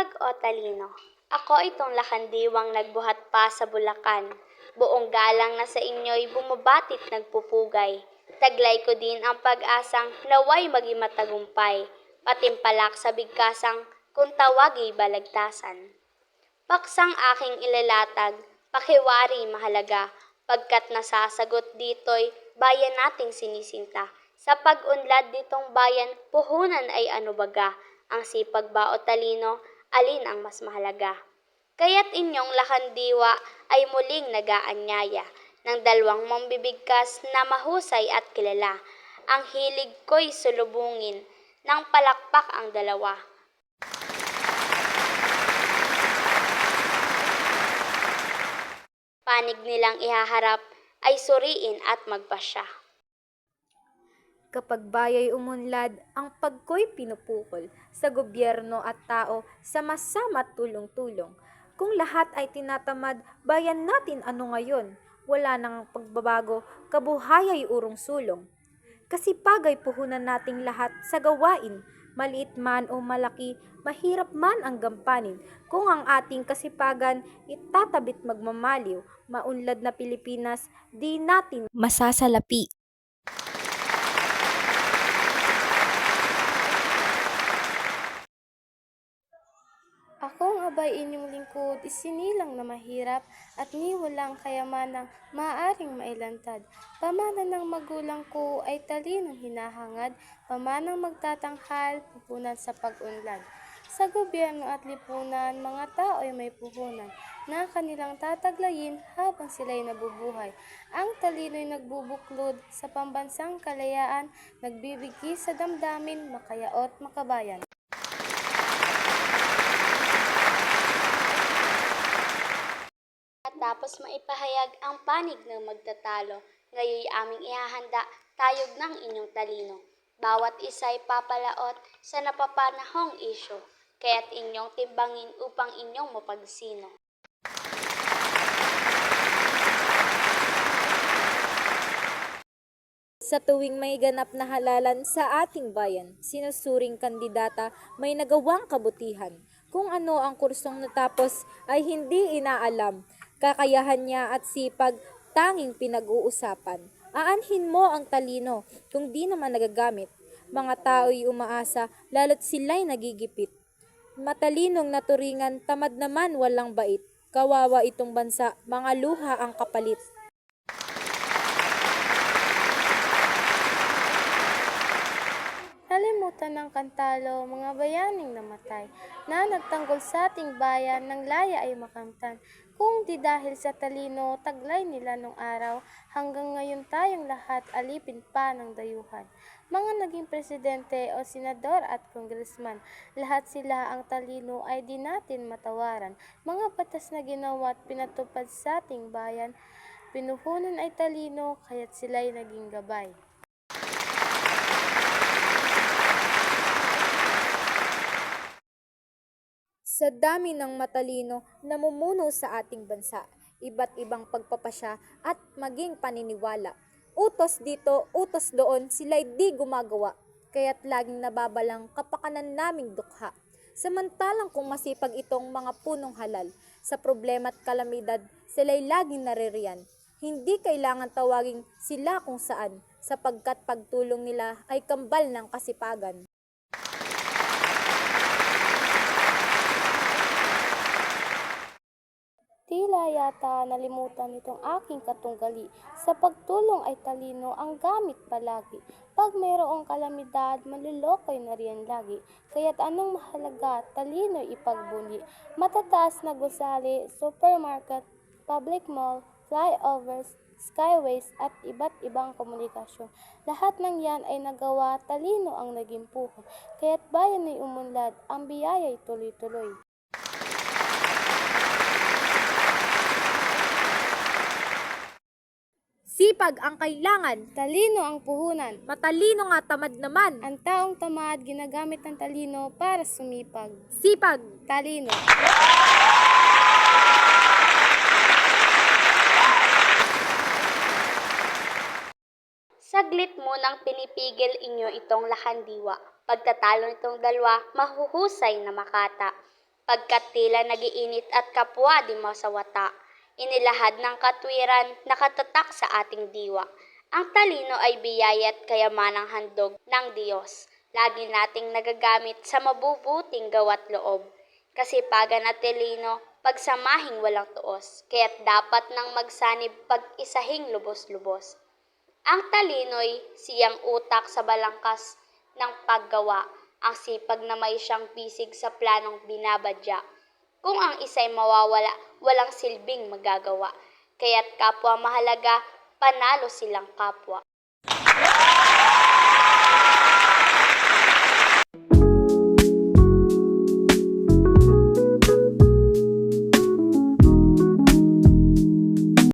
Sipag o talino? Ako itong lakandiwang nagbuhat pa sa Bulacan. Buong galang na sa inyo'y bumabatit nagpupugay. Taglay ko din ang pag-asang naway maging matagumpay. Patimpalak sa bigkasang kung tawagi balagtasan. Paksang aking ilalatag, pakiwari mahalaga. Pagkat nasasagot dito'y bayan nating sinisinta. Sa pag-unlad ditong bayan, puhunan ay ano baga? Ang sipag ba o talino, alin ang mas mahalaga? Kaya't inyong lakandiwa ay muling nagaanyaya ng dalawang mambibigkas na mahusay at kilala. Ang hilig ko'y sulubungin, ng palakpak ang dalawa. Panig nilang ihaharap ay suriin at magpasya. Kapag bayay umunlad, ang pagko'y pinupukol sa gobyerno at tao sa masama at tulong-tulong. Kung lahat ay tinatamad, bayan natin ano ngayon? Wala nang pagbabago, kabuhayay urong sulong. Kasipagay puhunan nating lahat sa gawain, maliit man o malaki, mahirap man ang gampanin. Kung ang ating kasipagan itatabit magmamaliw, maunlad na Pilipinas, di natin masasalapi. Akong abay inyong lingkod, isinilang na mahirap at ni walang kayamanang maaaring mailantad. Pamana ng magulang ko ay talinong hinahangad, pamanang magtatanghal, pupunan sa pag-unlad. Sa gobyerno at lipunan, mga tao ay may puhunan na kanilang tataglayin habang sila'y nabubuhay. Ang talino'y nagbubuklod sa pambansang kalayaan, nagbibigay sa damdamin, makayaot makabayan. Tapos maipahayag ang panig ng magtatalo. Ngayoy aming ihahanda tayog ng inyong talino. Bawat isa'y papalaot sa napapanahong isyo, kaya't inyong timbangin upang inyong mapagsino. Sa tuwing may ganap na halalan sa ating bayan, sinusuring kandidata may nagawang kabutihan. Kung ano ang kursong natapos ay hindi inaalam, kakayahan niya at sipag tanging pinag-uusapan. Aanhin mo ang talino kung di naman nagagamit. Mga tao'y umaasa, lalo't sila'y nagigipit. Matalinong naturingan, tamad naman walang bait. Kawawa itong bansa, mga luha ang kapalit. Nalimutan ng kantalo, mga bayaning namatay, na nagtanggol sa ating bayan ng laya ay makamtan. Kung di dahil sa talino, taglay nila nung araw, hanggang ngayon tayong lahat alipin pa ng dayuhan. Mga naging presidente o senador at congressman, lahat sila ang talino ay di natin matawaran. Mga batas na ginawa at pinatupad sa ating bayan, pinuhunan ay talino, kaya't sila'y naging gabay. Sa dami ng matalino namumuno sa ating bansa, iba't ibang pagpapasya at maging paniniwala. Utos dito, utos doon, sila'y di gumagawa, kaya't laging nababalang kapakanan naming dukha. Samantalang kung masipag itong mga punong halal, sa problema at kalamidad, sila'y laging naririyan. Hindi kailangan tawagin sila kung saan, sapagkat pagtulong nila ay kambal ng kasipagan. Tila yata nalimutan nitong aking katunggali. Sa pagtulong ay talino ang gamit palagi. Pag mayroong kalamidad, malulokoy na riyan lagi. Kaya't anong mahalaga, talino'y ipagbunyi. Matataas na gusali, supermarket, public mall, flyovers, skyways at iba't ibang komunikasyon. Lahat ng yan ay nagawa, talino ang naging puhol. Kaya't bayan ay umunlad, ang biyaya'y tuloy-tuloy. Sipag ang kailangan, Talino ang puhunan. matalino nga tamad naman. Ang taong tamad ginagamit ng talino para sumipag. Sipag, Talino. Saglit munang pinipigil inyo itong lakandiwa. Pagtatalo nitong dalawa, mahuhusay na makata. pagkat tila nagiinit at kapwa di masawata. Inilahad ng katwiran nakatatak sa ating diwa. Ang talino ay biyaya at kayamanang handog ng Diyos. Lagi nating nagagamit sa mabubuting gawa't loob. Kasipagan at talino, pagsamahing walang tuos, kaya't dapat nang magsanib pag-isahing lubos-lubos. Ang talino'y siyang utak sa balangkas ng paggawa, ang sipag na may siyang bisig sa planong binabadya. Kung ang isa'y mawawala, walang silbing magagawa. Kaya't kapwa mahalaga, panalo silang kapwa.